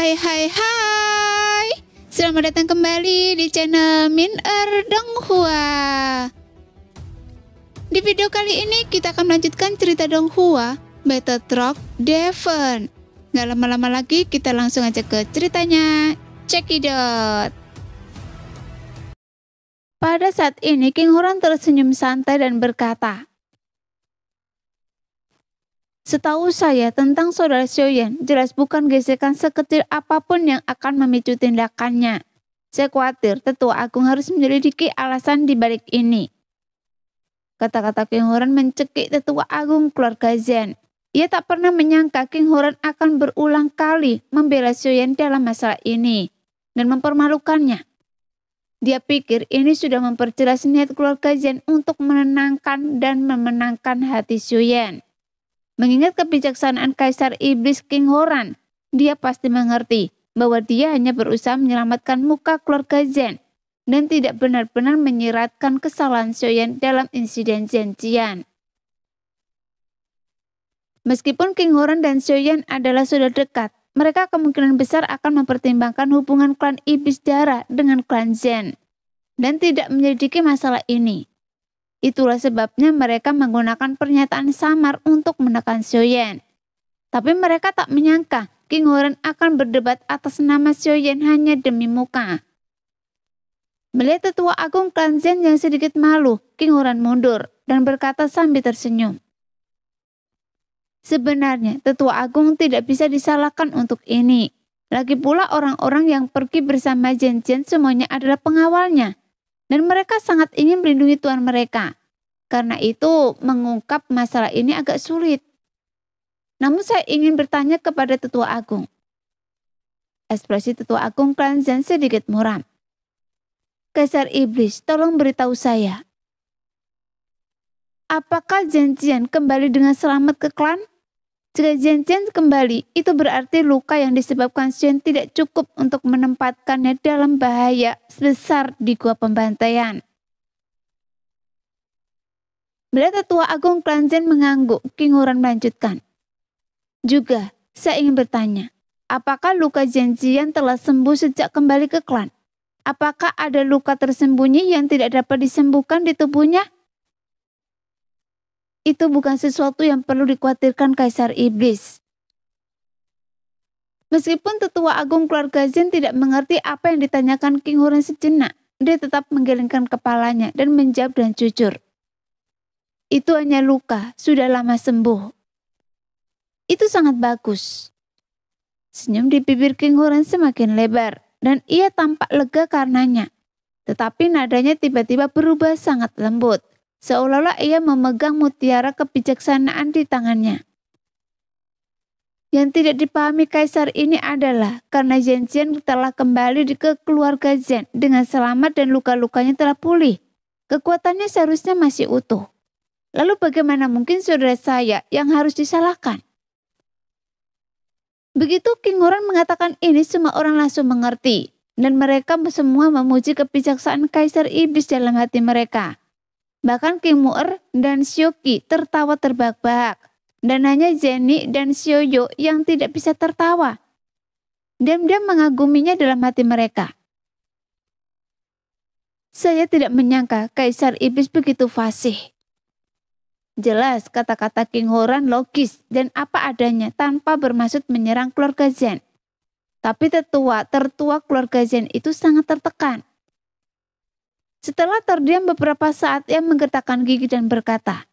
Hai. Selamat datang kembali di channel Min Donghua. Di video kali ini kita akan melanjutkan cerita Donghua Battle Truck Devon. Gak lama-lama lagi, kita langsung aja ke ceritanya. Cekidot. Pada saat ini King Huron tersenyum santai dan berkata, "Setahu saya tentang saudara Xiaoyan, jelas bukan gesekan sekecil apapun yang akan memicu tindakannya. Saya khawatir Tetua Agung harus menyelidiki alasan di balik ini." Kata-kata King Huron mencekik Tetua Agung keluarga Zhen. Ia tak pernah menyangka King Huron akan berulang kali membela Xiaoyan dalam masalah ini dan mempermalukannya. Dia pikir ini sudah memperjelas niat keluarga Zhen untuk menenangkan dan memenangkan hati Xiaoyan. Mengingat kebijaksanaan Kaisar Iblis King Huron, dia pasti mengerti bahwa dia hanya berusaha menyelamatkan muka keluarga Zhen dan tidak benar-benar menyiratkan kesalahan Xiaoyan dalam insiden Zhenjian. Meskipun King Huron dan Xiaoyan adalah saudara dekat, mereka kemungkinan besar akan mempertimbangkan hubungan klan Iblis Darah dengan klan Zhen dan tidak menyelidiki masalah ini. Itulah sebabnya mereka menggunakan pernyataan samar untuk menekan Xiaoyan. Tapi mereka tak menyangka King Huron akan berdebat atas nama Xiaoyan hanya demi muka. Melihat Tetua Agung klan Zhen yang sedikit malu, King Huron mundur dan berkata sambil tersenyum, "Sebenarnya Tetua Agung tidak bisa disalahkan untuk ini. Lagi pula orang-orang yang pergi bersama Zhen semuanya adalah pengawalnya. Dan mereka sangat ingin melindungi tuan mereka. Karena itu mengungkap masalah ini agak sulit. Namun saya ingin bertanya kepada Tetua Agung." Ekspresi Tetua Agung klan Zhen sedikit muram. "Kaisar Iblis, tolong beritahu saya. Apakah Zhenjian kembali dengan selamat ke klan? Jika Zhenjian kembali, itu berarti luka yang disebabkan Xian tidak cukup untuk menempatkannya dalam bahaya sebesar di gua pembantaian." Melihat Tetua Agung klan Zhen mengangguk, King Huron melanjutkan, "Juga, saya ingin bertanya, apakah luka Zhenjian telah sembuh sejak kembali ke klan? Apakah ada luka tersembunyi yang tidak dapat disembuhkan di tubuhnya? Itu bukan sesuatu yang perlu dikhawatirkan Kaisar Iblis." Meskipun Tetua Agung keluarga Zhen tidak mengerti apa yang ditanyakan King Huron sejenak, dia tetap menggelengkan kepalanya dan menjawab dengan jujur, "Itu hanya luka, sudah lama sembuh." "Itu sangat bagus." Senyum di bibir King Huron semakin lebar dan ia tampak lega karenanya. Tetapi nadanya tiba-tiba berubah sangat lembut, seolah-olah ia memegang mutiara kebijaksanaan di tangannya. Yang tidak dipahami Kaisar ini adalah karena Zhenjian telah kembali ke keluarga Zhen dengan selamat dan luka-lukanya telah pulih. Kekuatannya seharusnya masih utuh. Lalu bagaimana mungkin saudara saya yang harus disalahkan? Begitu King Huron mengatakan ini, semua orang langsung mengerti. Dan mereka semua memuji kebijaksanaan Kaisar Iblis dalam hati mereka. Bahkan King Mu'er dan Xiaoqi tertawa terbahak-bahak. Dan hanya Zhenny dan Xiaoyu yang tidak bisa tertawa. Diam-diam mengaguminya dalam hati mereka. "Saya tidak menyangka Kaisar Iblis begitu fasih." Jelas kata-kata King Huron logis dan apa adanya tanpa bermaksud menyerang keluarga Zhen. Tapi tertua keluarga Zhen itu sangat tertekan. Setelah terdiam beberapa saat, ia menggertakkan gigi dan berkata,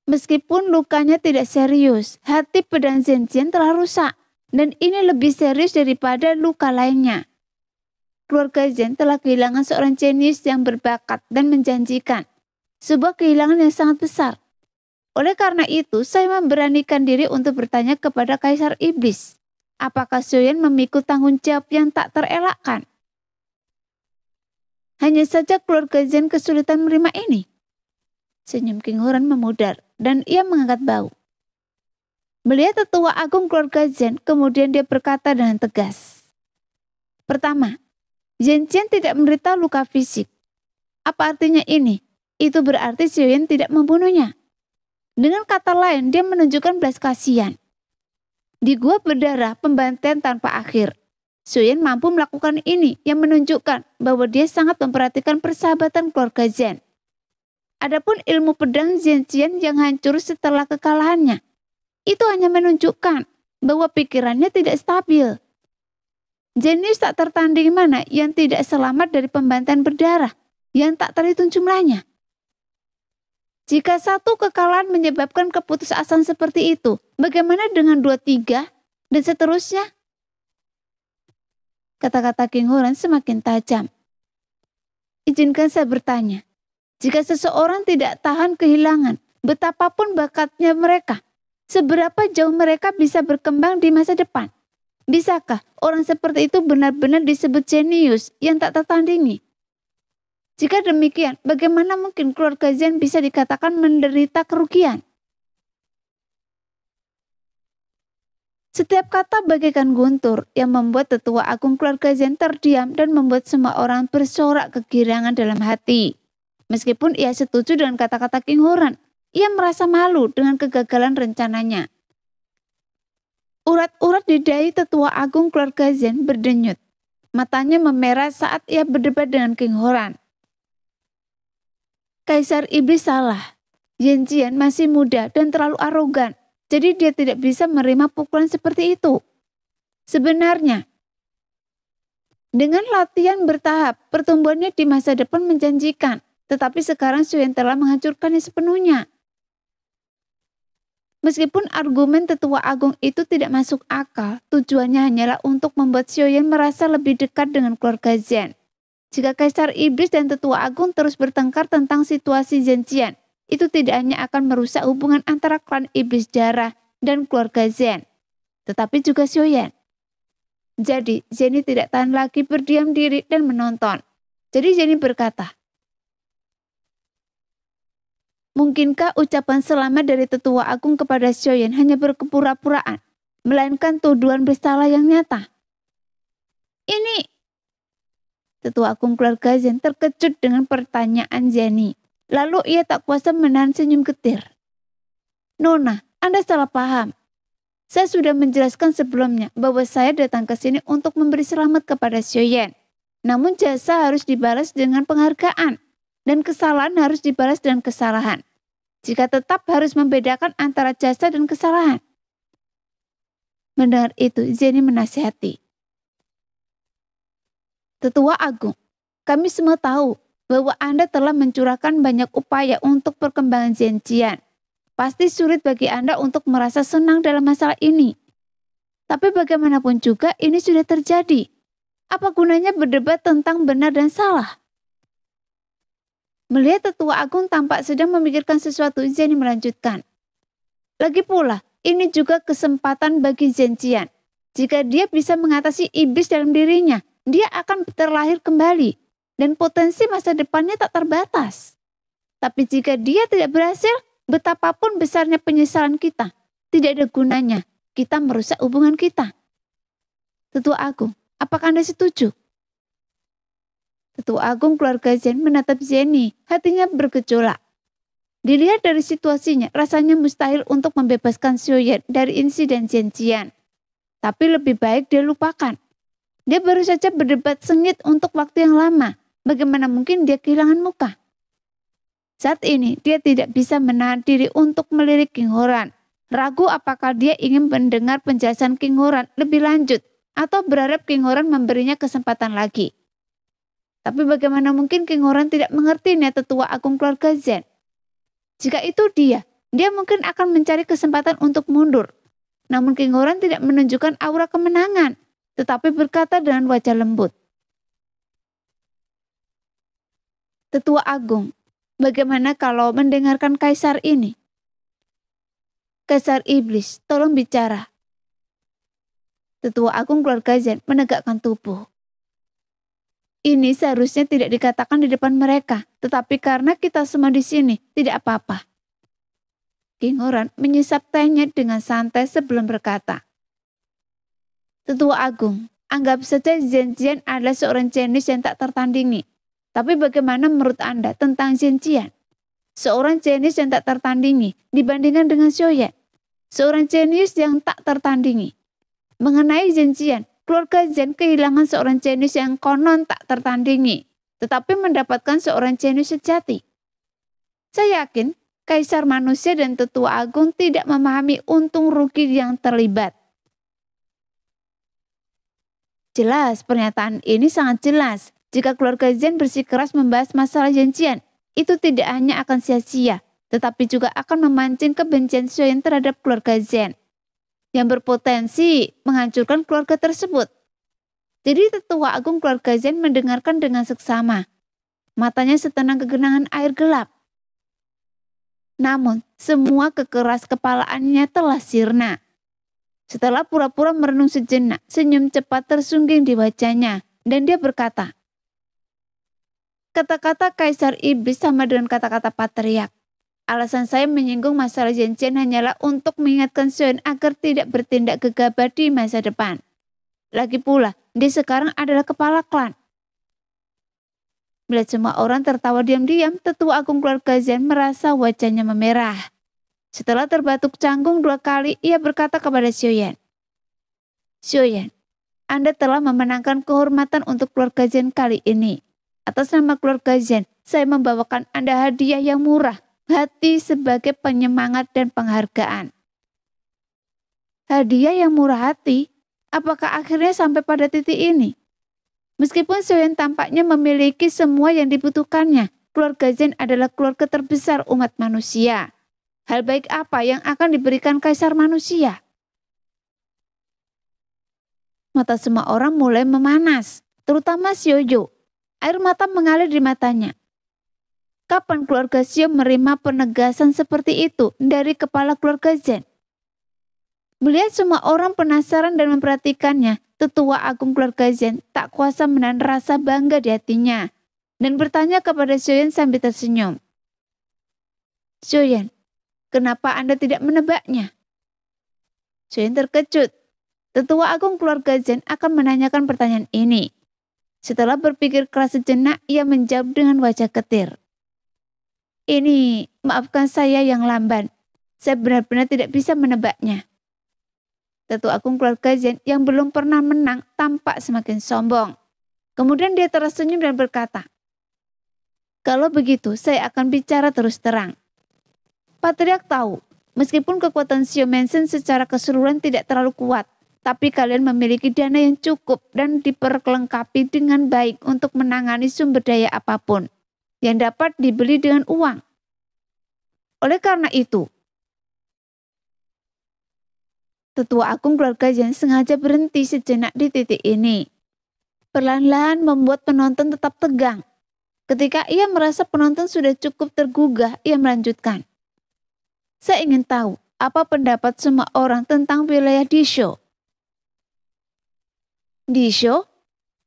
"Meskipun lukanya tidak serius, hati pedang Zhenjian telah rusak, dan ini lebih serius daripada luka lainnya. Keluarga Zhen telah kehilangan seorang jenius yang berbakat dan menjanjikan, sebuah kehilangan yang sangat besar. Oleh karena itu, saya memberanikan diri untuk bertanya kepada Kaisar Iblis, apakah Xiaoyan memikul tanggung jawab yang tak terelakkan? Hanya saja keluarga Zhen kesulitan menerima ini." Senyum King Huron memudar dan ia mengangkat bahu. Melihat Tetua Agung keluarga Zhen, kemudian dia berkata dengan tegas, "Pertama, Zhenjian tidak menderita luka fisik. Apa artinya ini? Itu berarti Xiaoyan tidak membunuhnya. Dengan kata lain, dia menunjukkan belas kasihan. Di gua berdarah pembantaian tanpa akhir. Xiaoyan mampu melakukan ini yang menunjukkan bahwa dia sangat memperhatikan persahabatan keluarga Zhen. Adapun ilmu pedang Zhenjian yang hancur setelah kekalahannya, itu hanya menunjukkan bahwa pikirannya tidak stabil. Jenius tak tertanding mana yang tidak selamat dari pembantaian berdarah yang tak terhitung jumlahnya. Jika satu kekalahan menyebabkan keputusasaan seperti itu, bagaimana dengan 2-3 dan seterusnya? Kata-kata King Huran semakin tajam. Izinkan saya bertanya, jika seseorang tidak tahan kehilangan, betapapun bakatnya mereka, seberapa jauh mereka bisa berkembang di masa depan? Bisakah orang seperti itu benar-benar disebut jenius yang tak tertandingi? Jika demikian, bagaimana mungkin keluarga Zhen bisa dikatakan menderita kerugian? Setiap kata bagaikan guntur yang membuat tetua agung keluarga Zhen terdiam dan membuat semua orang bersorak kegirangan dalam hati. Meskipun ia setuju dengan kata-kata King Huran, ia merasa malu dengan kegagalan rencananya. Urat-urat di dahi tetua agung keluarga Zhen berdenyut. Matanya memerah saat ia berdebat dengan King Huran. Kaisar Iblis salah. Zhenjian masih muda dan terlalu arogan, jadi dia tidak bisa menerima pukulan seperti itu. Sebenarnya, dengan latihan bertahap, pertumbuhannya di masa depan menjanjikan, tetapi sekarang Xiaoyan telah menghancurkannya sepenuhnya. Meskipun argumen tetua agung itu tidak masuk akal, tujuannya hanyalah untuk membuat Xiaoyan merasa lebih dekat dengan keluarga Zhen. Jika Kaisar Iblis dan tetua agung terus bertengkar tentang situasi Zhenjian, itu tidak hanya akan merusak hubungan antara klan Iblis Darah dan keluarga Zhen, tetapi juga Xiaoyan. Jadi, Zhenny tidak tahan lagi berdiam diri dan menonton. Jadi Zhenny berkata, mungkinkah ucapan selamat dari tetua agung kepada Xiaoyan hanya berkepura-puraan, melainkan tuduhan bersalah yang nyata? Ini, tetua agung keluarga Zhen terkejut dengan pertanyaan Zhenny. Lalu ia tak kuasa menahan senyum getir. Nona, Anda salah paham. Saya sudah menjelaskan sebelumnya bahwa saya datang ke sini untuk memberi selamat kepada Xiaoyan. Namun jasa harus dibalas dengan penghargaan, dan kesalahan harus dibalas dengan kesalahan. Jika tetap harus membedakan antara jasa dan kesalahan. Mendengar itu, Zhenny menasihati. Tetua Agung, kami semua tahu bahwa Anda telah mencurahkan banyak upaya untuk perkembangan Zhenjian. Pasti sulit bagi Anda untuk merasa senang dalam masalah ini. Tapi bagaimanapun juga ini sudah terjadi. Apa gunanya berdebat tentang benar dan salah? Melihat tetua agung tampak sedang memikirkan sesuatu, Zhenny melanjutkan. Lagi pula, ini juga kesempatan bagi Zhenjian. Jika dia bisa mengatasi iblis dalam dirinya, dia akan terlahir kembali. Dan potensi masa depannya tak terbatas. Tapi jika dia tidak berhasil, betapapun besarnya penyesalan kita, tidak ada gunanya kita merusak hubungan kita. Tetua Agung, apakah Anda setuju? Tetua Agung keluarga Zhen menatap Zhenny, hatinya bergejolak. Dilihat dari situasinya, rasanya mustahil untuk membebaskan Xiaoyan dari insiden Zhenjian. Tapi lebih baik dia lupakan. Dia baru saja berdebat sengit untuk waktu yang lama. Bagaimana mungkin dia kehilangan muka? Saat ini, dia tidak bisa menahan diri untuk melirik King Huran. Ragu apakah dia ingin mendengar penjelasan King Huran lebih lanjut atau berharap King Huran memberinya kesempatan lagi. Tapi bagaimana mungkin King Huran tidak mengerti niat tetua agung keluarga Zhen? Jika itu dia mungkin akan mencari kesempatan untuk mundur. Namun King Huran tidak menunjukkan aura kemenangan, tetapi berkata dengan wajah lembut. Tetua Agung, bagaimana kalau mendengarkan Kaisar ini? Kaisar Iblis, tolong bicara. Tetua Agung keluarga Zhen menegakkan tubuh. Ini seharusnya tidak dikatakan di depan mereka, tetapi karena kita semua di sini, tidak apa-apa. King Huran menyesap tehnya dengan santai sebelum berkata. Tetua Agung, anggap saja Zhenjian adalah seorang jenius yang tak tertandingi. Tapi bagaimana menurut Anda tentang Zhenjian? Seorang jenius yang tak tertandingi dibandingkan dengan Xiaoyan. seorang jenius yang tak tertandingi. Mengenai Zhenjian, keluarga Zhen kehilangan seorang jenius yang konon tak tertandingi, tetapi mendapatkan seorang jenius sejati. Saya yakin Kaisar Manusia dan Tetua Agung tidak memahami untung rugi yang terlibat. Jelas, pernyataan ini sangat jelas. Jika keluarga Zhen bersikeras membahas masalah Zhenjian, itu tidak hanya akan sia-sia, tetapi juga akan memancing kebencian Xiaoyan terhadap keluarga Zhen, yang berpotensi menghancurkan keluarga tersebut. Jadi Tetua Agung keluarga Zhen mendengarkan dengan seksama. Matanya setenang kegenangan air gelap. Namun, semua kekeras kepalaannya telah sirna. Setelah pura-pura merenung sejenak, senyum cepat tersungging di wajahnya, dan dia berkata, kata-kata Kaisar Iblis sama dengan kata-kata patriark. Alasan saya menyinggung masalah Zhenjian hanyalah untuk mengingatkan Xiaoyan agar tidak bertindak gegabah di masa depan. Lagi pula, dia sekarang adalah kepala klan. Melihat semua orang tertawa diam-diam, Tetua Agung keluarga Zhen merasa wajahnya memerah. Setelah terbatuk canggung 2 kali, ia berkata kepada Xiaoyan, Xiaoyan, Anda telah memenangkan kehormatan untuk keluarga Zhen kali ini. Atas nama keluarga Zhen, saya membawakan Anda hadiah yang murah hati sebagai penyemangat dan penghargaan. Hadiah yang murah hati? Apakah akhirnya sampai pada titik ini? Meskipun Xiaoyan tampaknya memiliki semua yang dibutuhkannya, keluarga Zhen adalah keluarga terbesar umat manusia. Hal baik apa yang akan diberikan Kaisar Manusia? Mata semua orang mulai memanas, terutama Xiaoyu. Air mata mengalir di matanya. Kapan keluarga Xiao menerima penegasan seperti itu dari kepala keluarga Zhen? Melihat semua orang penasaran dan memperhatikannya, Tetua Agung keluarga Zhen tak kuasa menahan rasa bangga di hatinya dan bertanya kepada Xiaoyan sambil tersenyum. Xiaoyan, kenapa Anda tidak menebaknya? Xiaoyan terkejut. Tetua Agung keluarga Zhen akan menanyakan pertanyaan ini. Setelah berpikir keras sejenak, ia menjawab dengan wajah getir. Ini, maafkan saya yang lamban. Saya benar-benar tidak bisa menebaknya. Tetua Agung keluarga Zhen yang belum pernah menang tampak semakin sombong. Kemudian dia tersenyum dan berkata, kalau begitu saya akan bicara terus terang. Patriark tahu, meskipun kekuatan Xiao Mansion secara keseluruhan tidak terlalu kuat, tapi kalian memiliki dana yang cukup dan diperlengkapi dengan baik untuk menangani sumber daya apapun yang dapat dibeli dengan uang. Oleh karena itu, Tetua Agung keluarga Zhen sengaja berhenti sejenak di titik ini. Perlahan-lahan membuat penonton tetap tegang. Ketika ia merasa penonton sudah cukup tergugah, ia melanjutkan. Saya ingin tahu apa pendapat semua orang tentang wilayah Disho. Disho?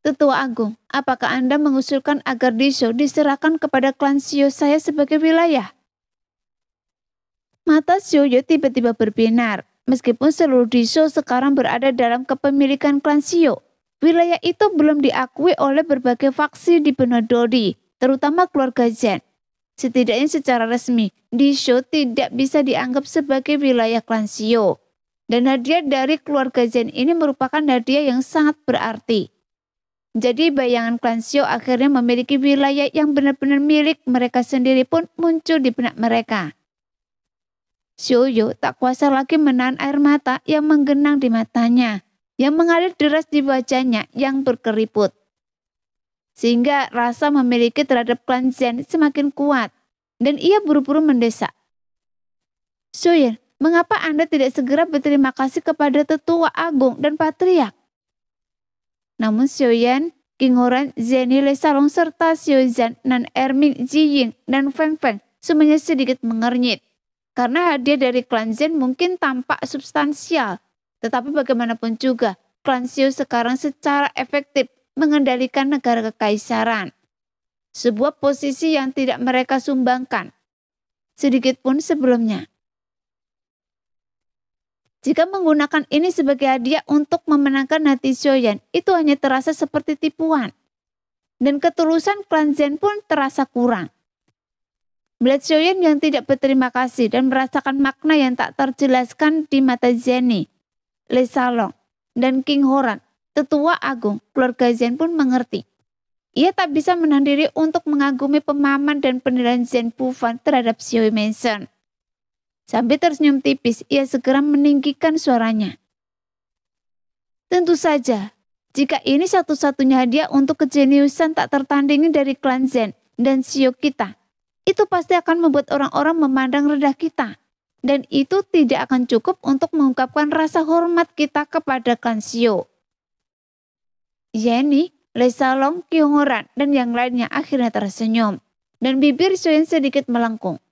Tetua Agung, apakah Anda mengusulkan agar Disho diserahkan kepada klan Xiao saya sebagai wilayah? Mata Xiaoyu tiba-tiba berbinar. Meskipun seluruh Disho sekarang berada dalam kepemilikan klan Xiao, wilayah itu belum diakui oleh berbagai faksi di benua Dodi, terutama keluarga Zhen. Setidaknya secara resmi, Disho tidak bisa dianggap sebagai wilayah klan Xiao. Dan hadiah dari keluarga Zhen ini merupakan hadiah yang sangat berarti. Jadi bayangan klan Xiao akhirnya memiliki wilayah yang benar-benar milik mereka sendiri pun muncul di benak mereka. Xiaoyu tak kuasa lagi menahan air mata yang menggenang di matanya, yang mengalir deras di wajahnya yang berkeriput. Sehingga rasa memiliki terhadap klan Zhen semakin kuat, dan ia buru-buru mendesak. Xiaoyan, mengapa Anda tidak segera berterima kasih kepada Tetua Agung dan Patriark? Namun Xiaoyan, King Horan, Zhenny Lesalong serta Xiaozan, Nan Erming, Jiying, dan Feng Feng semuanya sedikit mengernyit. Karena hadiah dari klan Zhen mungkin tampak substansial, tetapi bagaimanapun juga, klan Xiao sekarang secara efektif mengendalikan negara kekaisaran. Sebuah posisi yang tidak mereka sumbangkan sedikit pun sebelumnya. Jika menggunakan ini sebagai hadiah untuk memenangkan hati Xiaoyan, itu hanya terasa seperti tipuan. Dan ketulusan klan Zhen pun terasa kurang. Melihat Xiaoyan yang tidak berterima kasih dan merasakan makna yang tak terjelaskan di mata Jenny, Lei Salong, dan King Horan, tetua agung, keluarga Zen pun mengerti. Ia tak bisa menahan diri untuk mengagumi pemahaman dan penilaian Zen Pufan terhadap Xiao Mansion. Sambil tersenyum tipis, ia segera meninggikan suaranya. Tentu saja, jika ini satu-satunya hadiah untuk kejeniusan tak tertandingi dari klan Zen dan Xiao kita, itu pasti akan membuat orang-orang memandang rendah kita. Dan itu tidak akan cukup untuk mengungkapkan rasa hormat kita kepada klan Xiao. Jenny, Lei Salong, King Horan, dan yang lainnya akhirnya tersenyum. Dan bibir Xiaoyan sedikit melengkung.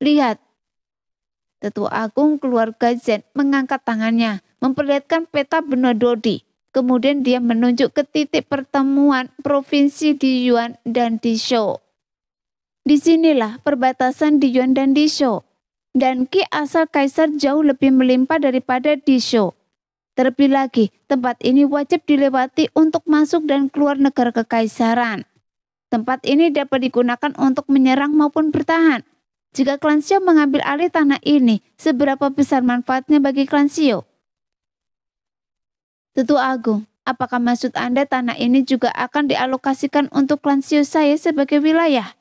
Lihat, tetua agung keluarga Zen mengangkat tangannya, memperlihatkan peta benua Dodi. Kemudian dia menunjuk ke titik pertemuan provinsi di Yuan dan di Shou. Disinilah perbatasan di Yuan dan di Shou. Dan ki asal kaisar jauh lebih melimpah daripada di Shou. Terlebih lagi, tempat ini wajib dilewati untuk masuk dan keluar negara kekaisaran. Tempat ini dapat digunakan untuk menyerang maupun bertahan. Jika klan Xiao mengambil alih tanah ini, seberapa besar manfaatnya bagi klan Xiao? Tetua Agung, apakah maksud Anda tanah ini juga akan dialokasikan untuk klan Xiao saya sebagai wilayah?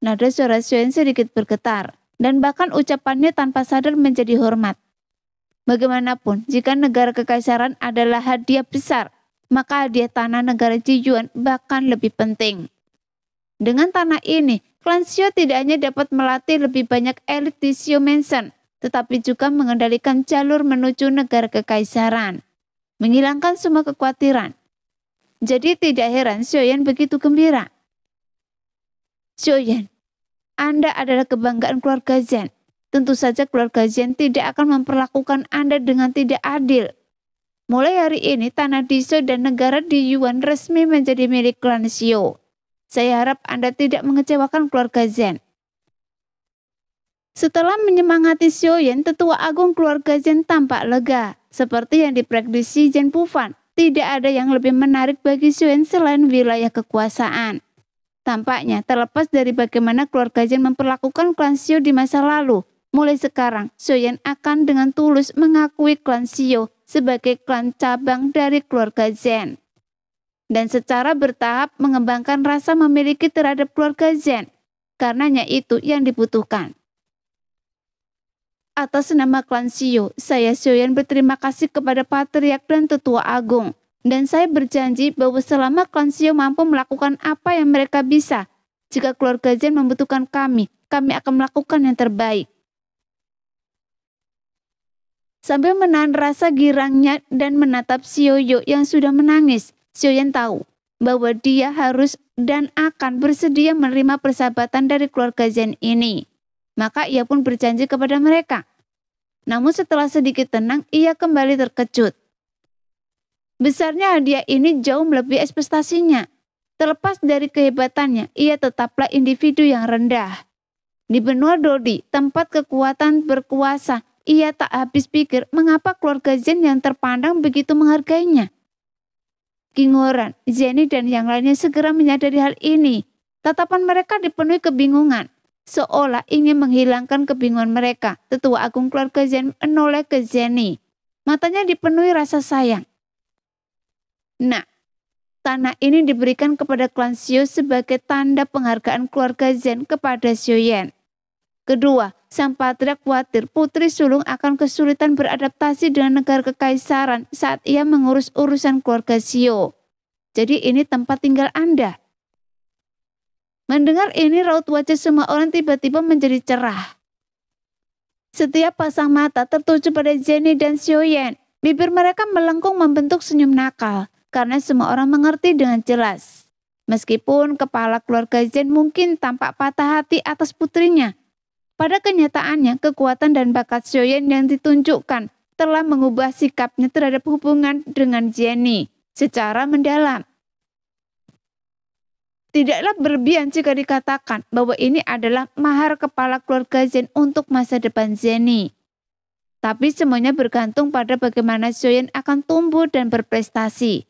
Nada suara Xiaoyan sedikit bergetar, dan bahkan ucapannya tanpa sadar menjadi hormat. Bagaimanapun, jika negara kekaisaran adalah hadiah besar, maka hadiah tanah negara Jiyuan bahkan lebih penting. Dengan tanah ini, klan Xiao tidak hanya dapat melatih lebih banyak elit di Xiao Mansion, tetapi juga mengendalikan jalur menuju negara kekaisaran, menghilangkan semua kekhawatiran. Jadi tidak heran Xiaoyan begitu gembira. Xiaoyan, Anda adalah kebanggaan keluarga Zen. Tentu saja keluarga Zen tidak akan memperlakukan Anda dengan tidak adil. Mulai hari ini, tanah di Shou dan negara di Yuan resmi menjadi milik klan Xiao. Saya harap Anda tidak mengecewakan keluarga Zen. Setelah menyemangati Xiaoyan, tetua agung keluarga Zen tampak lega. Seperti yang diprediksi Zen Pufan, tidak ada yang lebih menarik bagi Xiaoyan selain wilayah kekuasaan. Tampaknya terlepas dari bagaimana keluarga Zen memperlakukan klan Xiao di masa lalu, mulai sekarang Xiaoyan akan dengan tulus mengakui klan Xiao sebagai klan cabang dari keluarga Zen. Dan secara bertahap mengembangkan rasa memiliki terhadap keluarga Zen. Karenanya itu yang dibutuhkan. Atas nama klan Xiao, saya Xiaoyan berterima kasih kepada Patriark dan Tetua Agung. Dan saya berjanji bahwa selama klan Xiao mampu melakukan apa yang mereka bisa, jika keluarga Zen membutuhkan kami akan melakukan yang terbaik. Sambil menahan rasa girangnya dan menatap Xiaoyu yang sudah menangis, Xiaoyan tahu bahwa dia harus dan akan bersedia menerima persahabatan dari keluarga Zen ini. Maka ia pun berjanji kepada mereka. Namun setelah sedikit tenang, ia kembali terkejut. Besarnya hadiah ini jauh melebihi ekspektasinya. Terlepas dari kehebatannya, ia tetaplah individu yang rendah. Di benua Dodi, tempat kekuatan berkuasa, ia tak habis pikir mengapa keluarga Zen yang terpandang begitu menghargainya. King Horan, Jenny dan yang lainnya segera menyadari hal ini. Tatapan mereka dipenuhi kebingungan. Seolah ingin menghilangkan kebingungan mereka, tetua agung keluarga Zen menoleh ke Jenny. Matanya dipenuhi rasa sayang. Nah, tanah ini diberikan kepada klan Xiao sebagai tanda penghargaan keluarga Zen kepada Xiaoyan. Kedua, sang patriark khawatir putri sulung akan kesulitan beradaptasi dengan negara kekaisaran saat ia mengurus urusan keluarga Xiao. Jadi ini tempat tinggal Anda. Mendengar ini, raut wajah semua orang tiba-tiba menjadi cerah. Setiap pasang mata tertuju pada Jenny dan Xiaoyan. Bibir mereka melengkung membentuk senyum nakal. Karena semua orang mengerti dengan jelas. Meskipun kepala keluarga Zen mungkin tampak patah hati atas putrinya, pada kenyataannya kekuatan dan bakat Xiaoyan yang ditunjukkan telah mengubah sikapnya terhadap hubungan dengan Jenny secara mendalam. Tidaklah berlebihan jika dikatakan bahwa ini adalah mahar kepala keluarga Zen untuk masa depan Jenny. Tapi semuanya bergantung pada bagaimana Xiaoyan akan tumbuh dan berprestasi.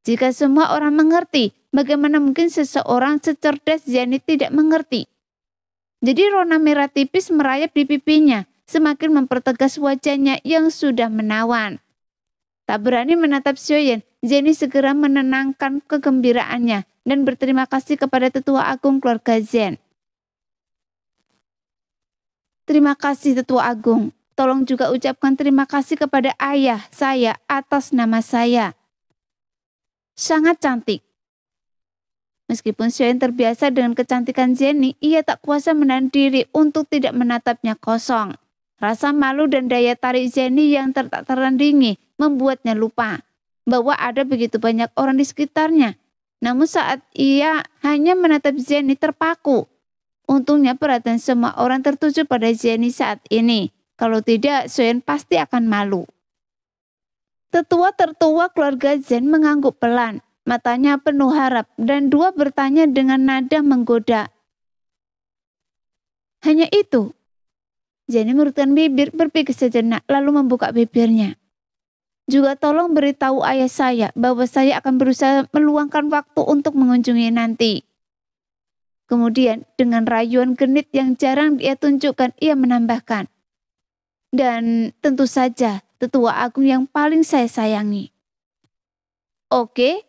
Jika semua orang mengerti, bagaimana mungkin seseorang secerdas Jenny tidak mengerti? Jadi rona merah tipis merayap di pipinya, semakin mempertegas wajahnya yang sudah menawan. Tak berani menatap Xiaoyan, Jenny segera menenangkan kegembiraannya dan berterima kasih kepada tetua agung keluarga Zhen. Terima kasih tetua agung. Tolong juga ucapkan terima kasih kepada ayah saya atas nama saya. Sangat cantik. Meskipun Xiaoyan terbiasa dengan kecantikan Jenny, ia tak kuasa menahan diri untuk tidak menatapnya kosong. Rasa malu dan daya tarik Jenny yang tak terandingi membuatnya lupa bahwa ada begitu banyak orang di sekitarnya. Namun saat ia hanya menatap Jenny terpaku. Untungnya perhatian semua orang tertuju pada Jenny saat ini. Kalau tidak, Xiaoyan pasti akan malu. Tetua tertua keluarga Zhen mengangguk pelan. Matanya penuh harap dan dua bertanya dengan nada menggoda. Hanya itu. Jenny merutkan bibir berpikir sejenak lalu membuka bibirnya. Juga tolong beritahu ayah saya bahwa saya akan berusaha meluangkan waktu untuk mengunjungi nanti. Kemudian dengan rayuan genit yang jarang ia tunjukkan, ia menambahkan. Dan tentu saja tetua agung yang paling saya sayangi. Oke.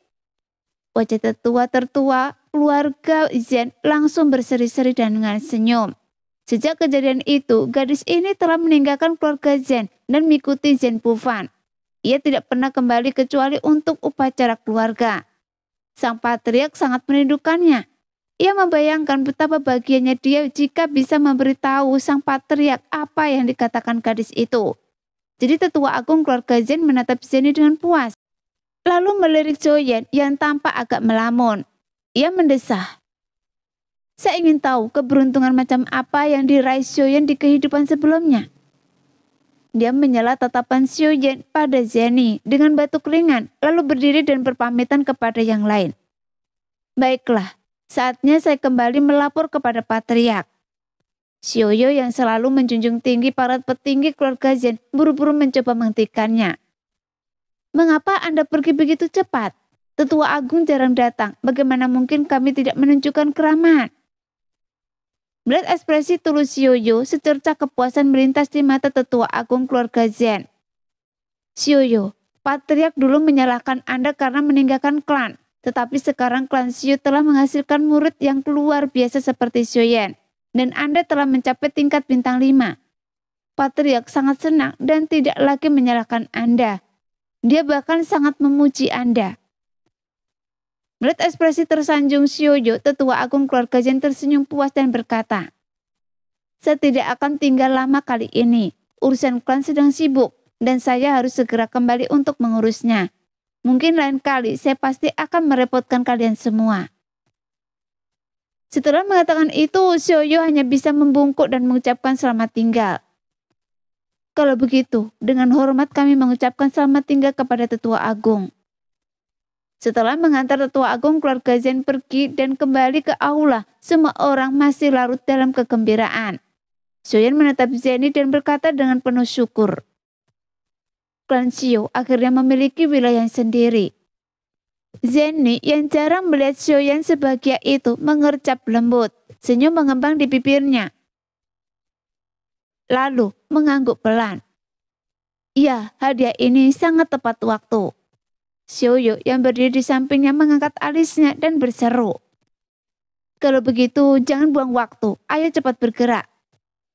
Wajah tetua tertua keluarga Zhen langsung berseri-seri dan dengan senyum. Sejak kejadian itu, gadis ini telah meninggalkan keluarga Zhen dan mengikuti Zhen Bufan. Ia tidak pernah kembali kecuali untuk upacara keluarga. Sang patriark sangat merindukannya. Ia membayangkan betapa bahagianya dia jika bisa memberitahu sang patriark apa yang dikatakan gadis itu. Jadi tetua agung keluarga Zhen menatap Jenny dengan puas. Lalu melirik Xiaoyan yang tampak agak melamun. Ia mendesah. Saya ingin tahu keberuntungan macam apa yang diraih Xiaoyan di kehidupan sebelumnya. Dia menyela tatapan Xiaoyan pada Jenny dengan batuk ringan, lalu berdiri dan berpamitan kepada yang lain. Baiklah. Saatnya saya kembali melapor kepada patriark. Xiaoyo yang selalu menjunjung tinggi para petinggi keluarga Zhen buru-buru mencoba menghentikannya. Mengapa Anda pergi begitu cepat? Tetua agung jarang datang. Bagaimana mungkin kami tidak menunjukkan keramahan? Melihat ekspresi tulus Xiaoyo, secerca kepuasan melintas di mata tetua agung keluarga Zhen. Xiaoyo, patriark dulu menyalahkan Anda karena meninggalkan klan. Tetapi sekarang klan Xiu telah menghasilkan murid yang luar biasa seperti Xiaoyan. Dan Anda telah mencapai tingkat bintang 5. Patriark sangat senang dan tidak lagi menyalahkan Anda. Dia bahkan sangat memuji Anda. Melihat ekspresi tersanjung Xiaoyo, tetua agung keluarga Zhen tersenyum puas dan berkata, saya tidak akan tinggal lama kali ini. Urusan klan sedang sibuk dan saya harus segera kembali untuk mengurusnya. Mungkin lain kali saya pasti akan merepotkan kalian semua. Setelah mengatakan itu, Xiaoyo hanya bisa membungkuk dan mengucapkan selamat tinggal. Kalau begitu, dengan hormat kami mengucapkan selamat tinggal kepada tetua agung. Setelah mengantar tetua agung keluarga Zhen pergi dan kembali ke aula, semua orang masih larut dalam kegembiraan. Xiaoyan menatap Jenny dan berkata dengan penuh syukur. Klan Xiu akhirnya memiliki wilayah sendiri. Jenny yang jarang melihat Xiaoyan sebahagia itu mengercap lembut, senyum mengembang di bibirnya. Lalu mengangguk pelan. Ya, hadiah ini sangat tepat waktu. Xiaoyo yang berdiri di sampingnya mengangkat alisnya dan berseru. Kalau begitu jangan buang waktu, ayo cepat bergerak.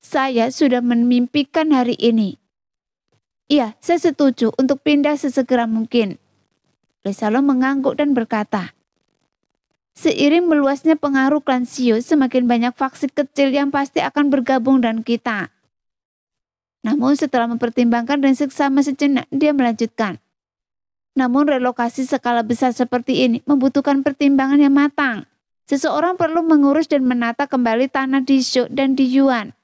Saya sudah memimpikan hari ini. Iya, saya setuju untuk pindah sesegera mungkin. Lesalo mengangguk dan berkata, seiring meluasnya pengaruh klan Xiu, semakin banyak faksi kecil yang pasti akan bergabung dengan kita. Namun setelah mempertimbangkan dan seksama sejenak, dia melanjutkan. Namun relokasi skala besar seperti ini membutuhkan pertimbangan yang matang. Seseorang perlu mengurus dan menata kembali tanah di Zhou dan di Yuan.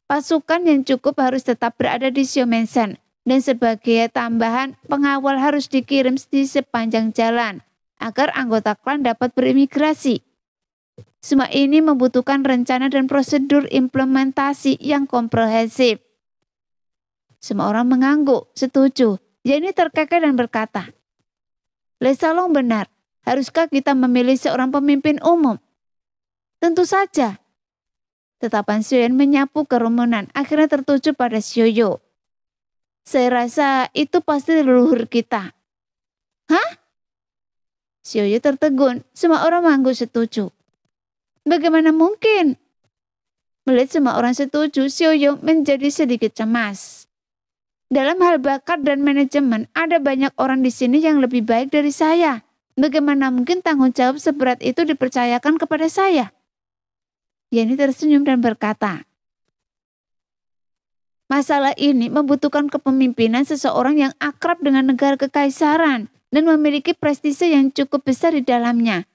Pasukan yang cukup harus tetap berada di Xiumensan. Dan sebagai tambahan, pengawal harus dikirim di sepanjang jalan agar anggota klan dapat berimigrasi. Semua ini membutuhkan rencana dan prosedur implementasi yang komprehensif. Semua orang mengangguk, setuju. Jenny terkekeh dan berkata, Lesalong benar, haruskah kita memilih seorang pemimpin umum? Tentu saja. Tetapan Sioyan menyapu kerumunan, akhirnya tertuju pada Sioyo. Saya rasa itu pasti leluhur kita. Hah? Sioyo tertegun, semua orang mengangguk setuju. Bagaimana mungkin? Melihat semua orang setuju, Sioyo menjadi sedikit cemas. Dalam hal bakat dan manajemen, ada banyak orang di sini yang lebih baik dari saya. Bagaimana mungkin tanggung jawab seberat itu dipercayakan kepada saya? Yani tersenyum dan berkata, masalah ini membutuhkan kepemimpinan seseorang yang akrab dengan negara kekaisaran dan memiliki prestise yang cukup besar di dalamnya.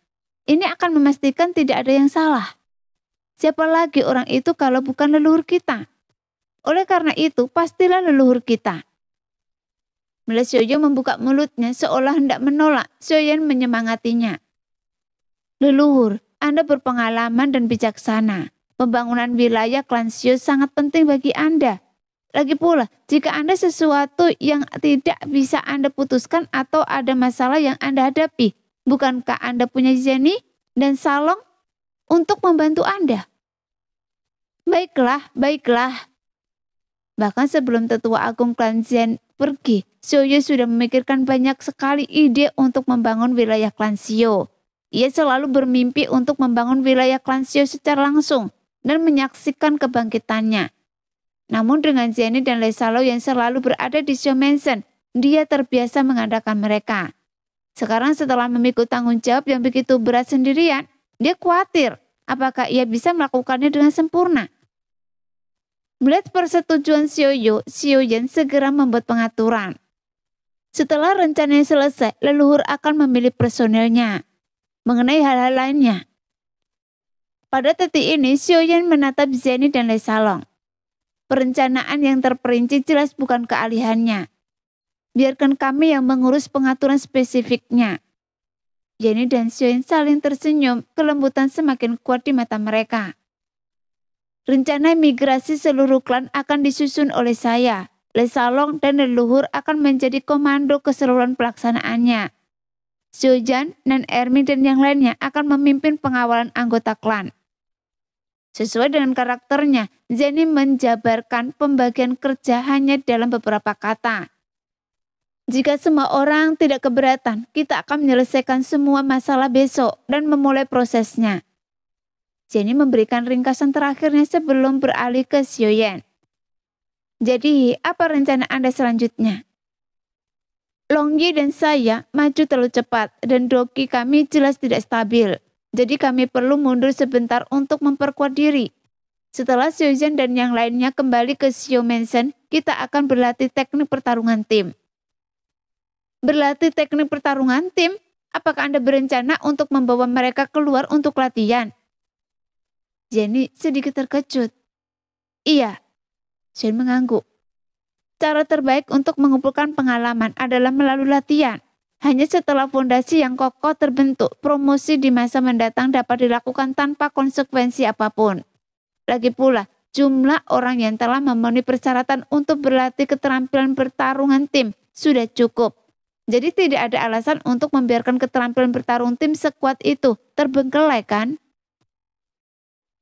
Ini akan memastikan tidak ada yang salah. Siapa lagi orang itu kalau bukan leluhur kita? Oleh karena itu, pastilah leluhur kita. Melihat Sioyo membuka mulutnya seolah hendak menolak, Sioyan menyemangatinya. Leluhur, Anda berpengalaman dan bijaksana. Pembangunan wilayah klan Sio sangat penting bagi Anda. Lagi pula, jika Anda sesuatu yang tidak bisa Anda putuskan atau ada masalah yang Anda hadapi, bukankah Anda punya Jenny dan Salong untuk membantu Anda? Baiklah, baiklah. Bahkan sebelum tetua agung klan Zen pergi, Sioyo sudah memikirkan banyak sekali ide untuk membangun wilayah klan Sio. Ia selalu bermimpi untuk membangun wilayah klan Sio secara langsung dan menyaksikan kebangkitannya. Namun dengan Jenny dan Lesalo yang selalu berada di Sio Mansion, dia terbiasa mengandalkan mereka. Sekarang setelah memikul tanggung jawab yang begitu berat sendirian, dia khawatir apakah ia bisa melakukannya dengan sempurna. Melihat persetujuan Sioyan segera membuat pengaturan. Setelah rencananya selesai, leluhur akan memilih personelnya. Mengenai hal-hal lainnya, pada detik ini Sioyan menatap Jenny dan Lesalong. Perencanaan yang terperinci jelas bukan keahliannya. Biarkan kami yang mengurus pengaturan spesifiknya. Jenny dan Sioyan saling tersenyum, kelembutan semakin kuat di mata mereka. Rencana migrasi seluruh klan akan disusun oleh saya. Lesalong dan leluhur akan menjadi komando keseluruhan pelaksanaannya. Siojan, Nan Ermi dan yang lainnya akan memimpin pengawalan anggota klan. Sesuai dengan karakternya, Jenny menjabarkan pembagian kerja hanya dalam beberapa kata. Jika semua orang tidak keberatan, kita akan menyelesaikan semua masalah besok dan memulai prosesnya. Jenny memberikan ringkasan terakhirnya sebelum beralih ke Sioyan. Jadi, apa rencana Anda selanjutnya? Longyi dan saya maju terlalu cepat dan doki kami jelas tidak stabil. Jadi kami perlu mundur sebentar untuk memperkuat diri. Setelah Sioyan dan yang lainnya kembali ke Sio Mansion, kita akan berlatih teknik pertarungan tim. Berlatih teknik pertarungan tim? Apakah Anda berencana untuk membawa mereka keluar untuk latihan? Jenny sedikit terkejut. Iya, Shen mengangguk. Cara terbaik untuk mengumpulkan pengalaman adalah melalui latihan. Hanya setelah fondasi yang kokoh terbentuk, promosi di masa mendatang dapat dilakukan tanpa konsekuensi apapun. Lagi pula, jumlah orang yang telah memenuhi persyaratan untuk berlatih keterampilan pertarungan tim sudah cukup. Jadi tidak ada alasan untuk membiarkan keterampilan bertarung tim sekuat itu terbengkelai, kan?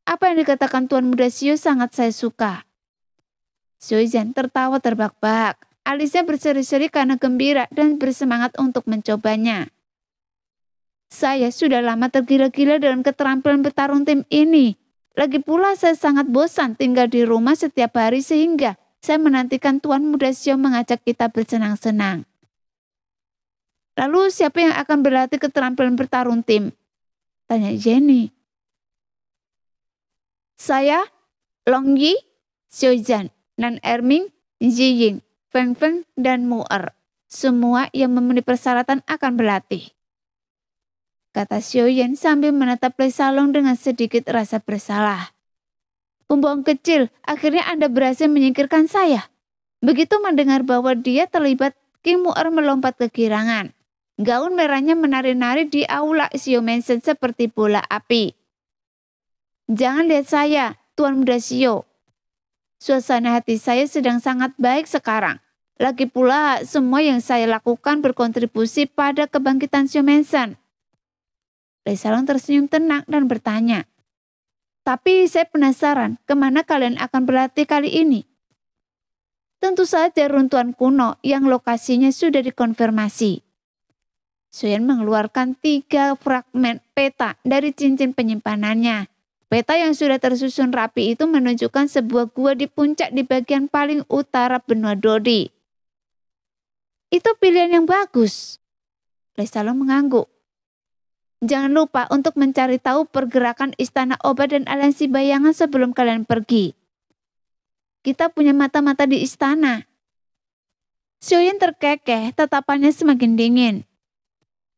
Apa yang dikatakan Tuan Muda Sio sangat saya suka. Sioyan tertawa terbahak-bahak. Alisnya berseri-seri karena gembira dan bersemangat untuk mencobanya. Saya sudah lama tergila-gila dengan keterampilan bertarung tim ini. Lagi pula saya sangat bosan tinggal di rumah setiap hari sehingga saya menantikan Tuan Muda Sio mengajak kita bersenang-senang. Lalu siapa yang akan berlatih keterampilan bertarung tim? Tanya Jenny. Saya, Longyi, Sioyan, Nan Erming, Ziying, Feng Feng, dan Mu'er. Semua yang memenuhi persyaratan akan berlatih. Kata Sioyan sambil menatap Lesalong dengan sedikit rasa bersalah. Pembohong kecil, akhirnya Anda berhasil menyingkirkan saya. Begitu mendengar bahwa dia terlibat, King Mu'er melompat kegirangan. Gaun merahnya menari-nari di aula Sio Mansion seperti bola api. Jangan lihat saya, Tuan Muda Sio. Suasana hati saya sedang sangat baik sekarang. Lagi pula, semua yang saya lakukan berkontribusi pada kebangkitan Sio Mansion. Lesalong tersenyum tenang dan bertanya, Tapi saya penasaran kemana kalian akan berlatih kali ini. Tentu saja runtuhan kuno yang lokasinya sudah dikonfirmasi. Sioyan mengeluarkan 3 fragmen peta dari cincin penyimpanannya. Peta yang sudah tersusun rapi itu menunjukkan sebuah gua di puncak di bagian paling utara benua Dodi. Itu pilihan yang bagus. Lesalong mengangguk. Jangan lupa untuk mencari tahu pergerakan istana obat dan aliansi bayangan sebelum kalian pergi. Kita punya mata-mata di istana. Sioyan terkekeh, tatapannya semakin dingin.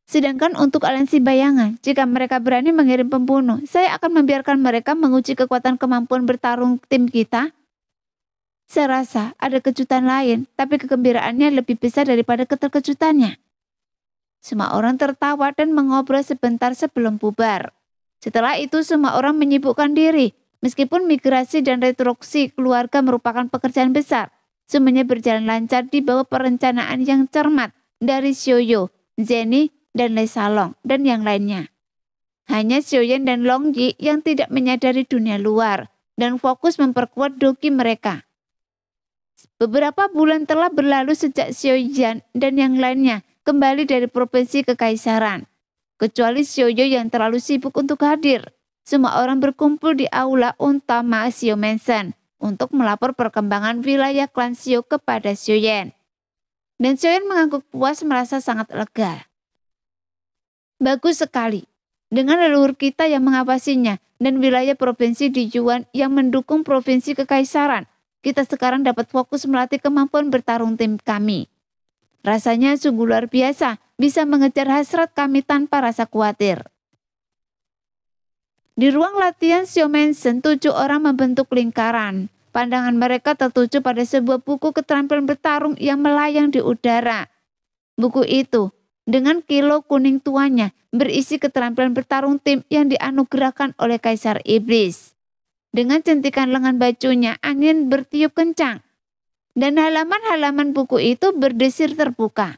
Sedangkan untuk aliansi bayangan, jika mereka berani mengirim pembunuh, saya akan membiarkan mereka menguji kekuatan kemampuan bertarung tim kita. Saya rasa ada kejutan lain, tapi kegembiraannya lebih besar daripada keterkejutannya. Semua orang tertawa dan mengobrol sebentar sebelum bubar. Setelah itu semua orang menyibukkan diri. Meskipun migrasi dan retroksi keluarga merupakan pekerjaan besar, semuanya berjalan lancar di bawah perencanaan yang cermat dari Xiaoyu, Zeni, dan Lesalong, dan yang lainnya. Hanya Xiaoyan dan Longyi yang tidak menyadari dunia luar dan fokus memperkuat doki mereka. Beberapa bulan telah berlalu sejak Xiaoyan dan yang lainnya kembali dari provinsi kekaisaran. Kecuali Xiaoyu yang terlalu sibuk untuk hadir. Semua orang berkumpul di aula utama Xiao Mansion untuk melapor perkembangan wilayah klan Xiao kepada Xiaoyan. Dan Xiaoyan mengangguk puas merasa sangat lega. Bagus sekali. Dengan leluhur kita yang mengawasinya dan wilayah provinsi di Yuan yang mendukung provinsi kekaisaran, kita sekarang dapat fokus melatih kemampuan bertarung tim kami. Rasanya sungguh luar biasa, bisa mengejar hasrat kami tanpa rasa khawatir. Di ruang latihan Xiao Mansion, 7 orang membentuk lingkaran. Pandangan mereka tertuju pada sebuah buku keterampilan bertarung yang melayang di udara. Buku itu, dengan kilo kuning tuanya, berisi keterampilan bertarung tim yang dianugerahkan oleh Kaisar Iblis. Dengan centikan lengan bajunya, angin bertiup kencang. Dan halaman-halaman buku itu berdesir terbuka.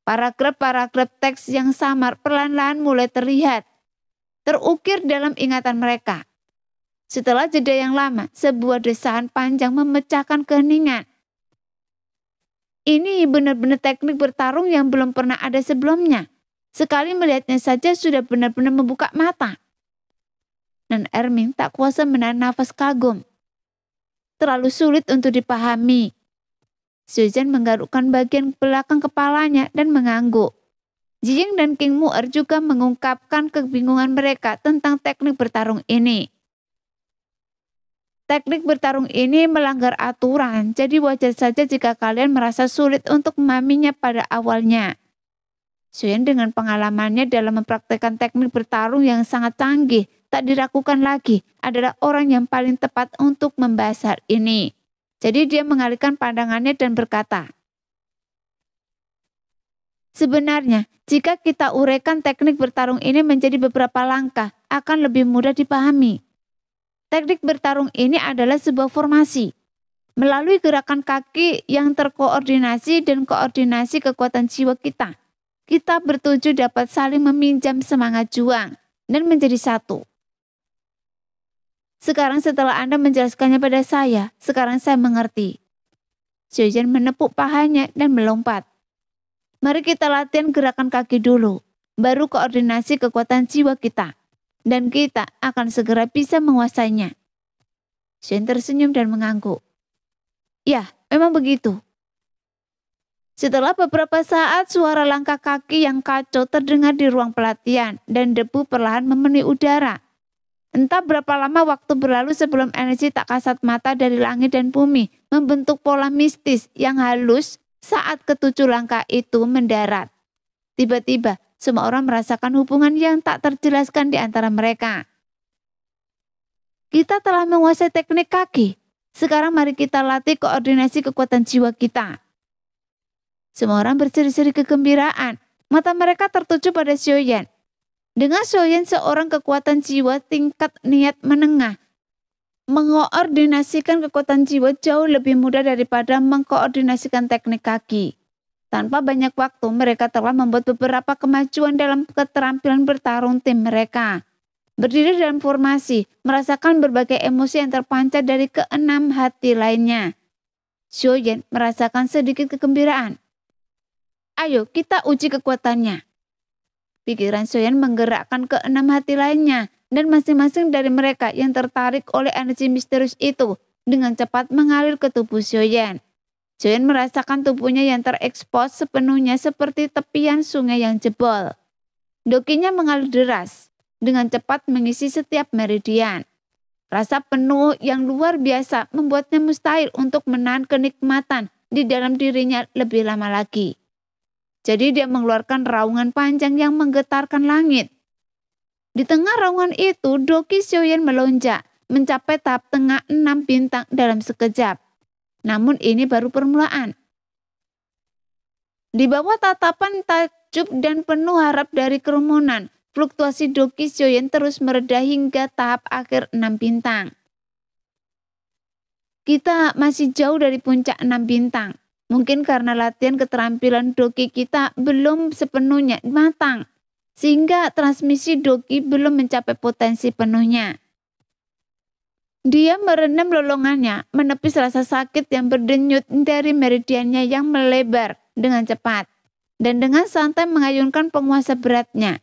Paragraf-paragraf teks yang samar perlahan-lahan mulai terlihat, terukir dalam ingatan mereka. Setelah jeda yang lama, sebuah desahan panjang memecahkan keheningan. Ini benar-benar teknik bertarung yang belum pernah ada sebelumnya. Sekali melihatnya saja sudah benar-benar membuka mata. Dan Erming tak kuasa menahan nafas kagum. Terlalu sulit untuk dipahami. Suzan menggarukkan bagian belakang kepalanya dan mengangguk. Jiying dan King Muer juga mengungkapkan kebingungan mereka tentang teknik bertarung ini. Teknik bertarung ini melanggar aturan, jadi wajar saja jika kalian merasa sulit untuk memahaminya pada awalnya. Suyan dengan pengalamannya dalam mempraktikkan teknik bertarung yang sangat canggih, tak diragukan lagi, adalah orang yang paling tepat untuk membahas hal ini. Jadi dia mengalihkan pandangannya dan berkata, sebenarnya, jika kita uraikan teknik bertarung ini menjadi beberapa langkah, akan lebih mudah dipahami. Teknik bertarung ini adalah sebuah formasi. Melalui gerakan kaki yang terkoordinasi dan koordinasi kekuatan jiwa kita, kita bertuju dapat saling meminjam semangat juang dan menjadi satu. Sekarang setelah Anda menjelaskannya pada saya, sekarang saya mengerti. Xiaoyan menepuk pahanya dan melompat. Mari kita latihan gerakan kaki dulu, baru koordinasi kekuatan jiwa kita. Dan kita akan segera bisa menguasainya. Xiaoyan tersenyum dan mengangguk. Ya, memang begitu. Setelah beberapa saat, suara langkah kaki yang kacau terdengar di ruang pelatihan dan debu perlahan memenuhi udara. Entah berapa lama waktu berlalu sebelum energi tak kasat mata dari langit dan bumi membentuk pola mistis yang halus saat ketujuh langkah itu mendarat. Tiba-tiba, semua orang merasakan hubungan yang tak terjelaskan di antara mereka. Kita telah menguasai teknik kaki. Sekarang mari kita latih koordinasi kekuatan jiwa kita. Semua orang berseri-seri kegembiraan. Mata mereka tertuju pada Xiaoyan. Dengan Xiaoyan seorang kekuatan jiwa tingkat niat menengah, mengoordinasikan kekuatan jiwa jauh lebih mudah daripada mengkoordinasikan teknik kaki. Tanpa banyak waktu, mereka telah membuat beberapa kemajuan dalam keterampilan bertarung tim mereka. Berdiri dalam formasi, merasakan berbagai emosi yang terpancar dari keenam hati lainnya. Xiaoyan merasakan sedikit kegembiraan. Ayo kita uji kekuatannya. Pikiran Xiaoyan menggerakkan keenam hati lainnya, dan masing-masing dari mereka yang tertarik oleh energi misterius itu dengan cepat mengalir ke tubuh Xiaoyan. Xiaoyan merasakan tubuhnya yang terekspos sepenuhnya seperti tepian sungai yang jebol. Dokinya mengalir deras, dengan cepat mengisi setiap meridian. Rasa penuh yang luar biasa membuatnya mustahil untuk menahan kenikmatan di dalam dirinya lebih lama lagi. Jadi dia mengeluarkan raungan panjang yang menggetarkan langit. Di tengah raungan itu, Doki Xiaoyan melonjak, mencapai tahap tengah 6 bintang dalam sekejap. Namun ini baru permulaan. Di bawah tatapan takjub dan penuh harap dari kerumunan, fluktuasi Doki Xiaoyan terus mereda hingga tahap akhir 6 bintang. Kita masih jauh dari puncak 6 bintang. Mungkin karena latihan keterampilan Doki kita belum sepenuhnya matang, sehingga transmisi Doki belum mencapai potensi penuhnya. Dia merendam lolongannya, menepis rasa sakit yang berdenyut dari meridiannya yang melebar dengan cepat, dan dengan santai mengayunkan penguasa beratnya.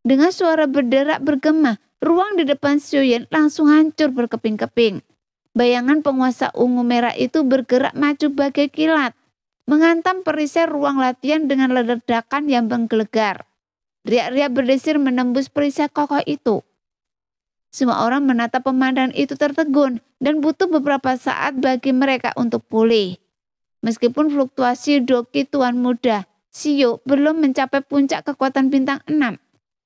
Dengan suara berderak bergema, ruang di depan Xiaoyan langsung hancur berkeping-keping. Bayangan penguasa ungu merah itu bergerak maju bagai kilat, menghantam perisai ruang latihan dengan ledakan yang menggelegar. Riak-riak berdesir menembus perisai kokoh itu. Semua orang menatap pemandangan itu tertegun dan butuh beberapa saat bagi mereka untuk pulih. Meskipun fluktuasi Doki Tuan Muda, Xiao belum mencapai puncak kekuatan bintang 6.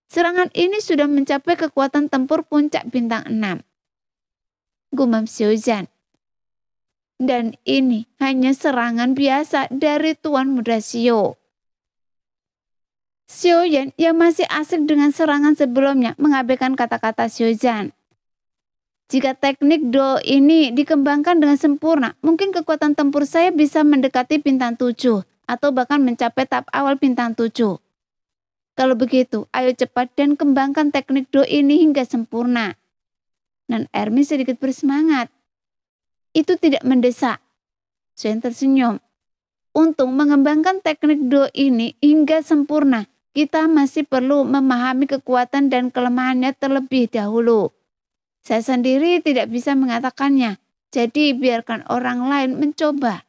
Serangan ini sudah mencapai kekuatan tempur puncak bintang 6. Gumam Xiaoyan. Dan ini hanya serangan biasa dari Tuan Muda Xiao. Xiaoyan yang masih asik dengan serangan sebelumnya mengabaikan kata-kata Xiaoyan. Jika teknik Do ini dikembangkan dengan sempurna, mungkin kekuatan tempur saya bisa mendekati bintang 7 atau bahkan mencapai tahap awal bintang 7. Kalau begitu, ayo cepat dan kembangkan teknik Do ini hingga sempurna. Nan Ermi sedikit bersemangat. Itu tidak mendesak. Xiaoyan tersenyum. Untuk mengembangkan teknik Do ini hingga sempurna, kita masih perlu memahami kekuatan dan kelemahannya terlebih dahulu. Saya sendiri tidak bisa mengatakannya, jadi biarkan orang lain mencoba.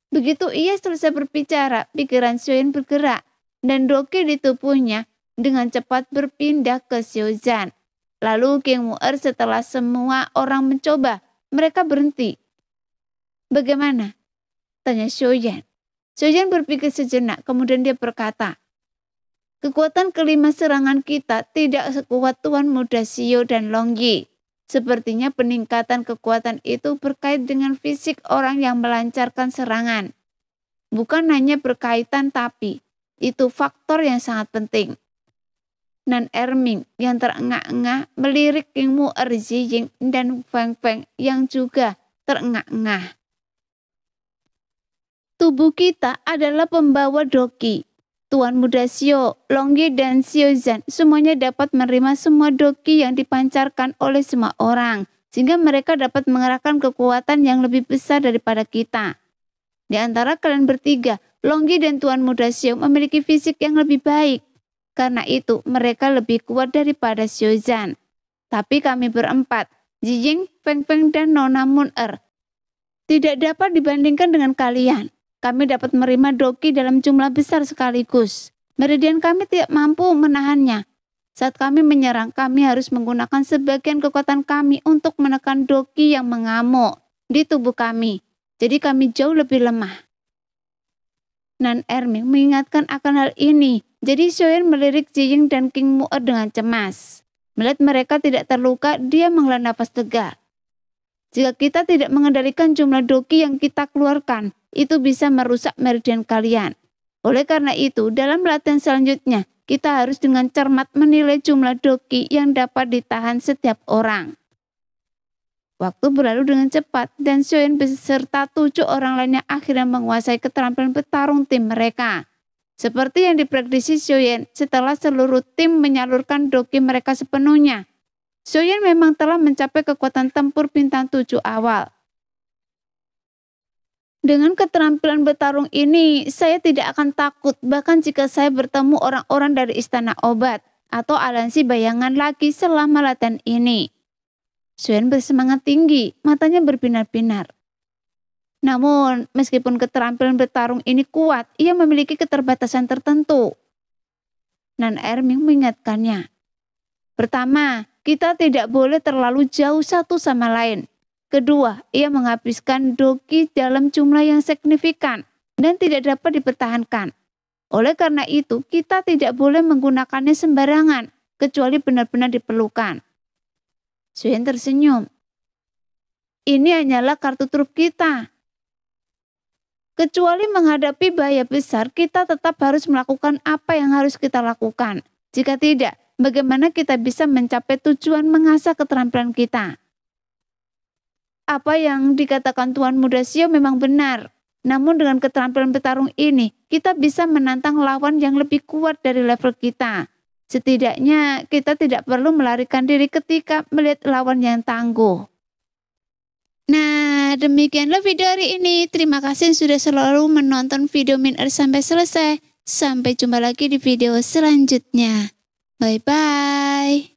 Begitu ia selesai berbicara, pikiran Xiaoyan bergerak, dan Doki di tubuhnya dengan cepat berpindah ke Xiaoyan. Lalu King Mu'er setelah semua orang mencoba, mereka berhenti. Bagaimana? Tanya Xiaoyan. Xiaoyan berpikir sejenak, kemudian dia berkata, kekuatan kelima serangan kita tidak sekuat Tuan Muda Xiao dan Long Yi. Sepertinya peningkatan kekuatan itu berkait dengan fisik orang yang melancarkan serangan. Bukan hanya berkaitan tapi itu faktor yang sangat penting. Nan Erming yang terengah-engah melirik King Mu'er, Zijing dan Feng Feng yang juga terengah-engah. Tubuh kita adalah pembawa Doki. Tuan Muda Xiao, Long Yi dan Xiaoyan semuanya dapat menerima semua Doki yang dipancarkan oleh semua orang, sehingga mereka dapat mengerahkan kekuatan yang lebih besar daripada kita. Di antara kalian bertiga, Long Yi dan Tuan Muda Xiao memiliki fisik yang lebih baik. Karena itu, mereka lebih kuat daripada Xiaoyan. Tapi kami berempat, Zijing, Feng Feng, dan Nona Mu'er, tidak dapat dibandingkan dengan kalian. Kami dapat menerima Doki dalam jumlah besar sekaligus. Meridian kami tidak mampu menahannya. Saat kami menyerang, kami harus menggunakan sebagian kekuatan kami untuk menekan Doki yang mengamuk di tubuh kami. Jadi kami jauh lebih lemah. Nan Erming mengingatkan akan hal ini. Jadi Xiaoyan melirik Zijing dan King Mu'er dengan cemas. Melihat mereka tidak terluka, dia menghela napas lega. Jika kita tidak mengendalikan jumlah Doki yang kita keluarkan, itu bisa merusak meridian kalian. Oleh karena itu, dalam latihan selanjutnya, kita harus dengan cermat menilai jumlah Doki yang dapat ditahan setiap orang. Waktu berlalu dengan cepat, dan Xiaoyan beserta 7 orang lainnya akhirnya menguasai keterampilan bertarung tim mereka. Seperti yang diprediksi Xiaoyan setelah seluruh tim menyalurkan doki mereka sepenuhnya. Xiaoyan memang telah mencapai kekuatan tempur bintang 7 awal. Dengan keterampilan bertarung ini, saya tidak akan takut bahkan jika saya bertemu orang-orang dari Istana Obat atau aliansi bayangan lagi selama latihan ini. Xiaoyan bersemangat tinggi, matanya berbinar-binar. Namun, meskipun keterampilan bertarung ini kuat, ia memiliki keterbatasan tertentu. Nan Erming mengingatkannya. Pertama, kita tidak boleh terlalu jauh satu sama lain. Kedua, ia menghabiskan doki dalam jumlah yang signifikan dan tidak dapat dipertahankan. Oleh karena itu, kita tidak boleh menggunakannya sembarangan, kecuali benar-benar diperlukan. Xiaoyan tersenyum. Ini hanyalah kartu truf kita. Kecuali menghadapi bahaya besar, kita tetap harus melakukan apa yang harus kita lakukan. Jika tidak, bagaimana kita bisa mencapai tujuan mengasah keterampilan kita? Apa yang dikatakan Tuan Muda Xiao memang benar. Namun dengan keterampilan bertarung ini, kita bisa menantang lawan yang lebih kuat dari level kita. Setidaknya kita tidak perlu melarikan diri ketika melihat lawan yang tangguh. Nah, demikianlah video hari ini. Terima kasih sudah selalu menonton video Min Earth sampai selesai. Sampai jumpa lagi di video selanjutnya. Bye-bye.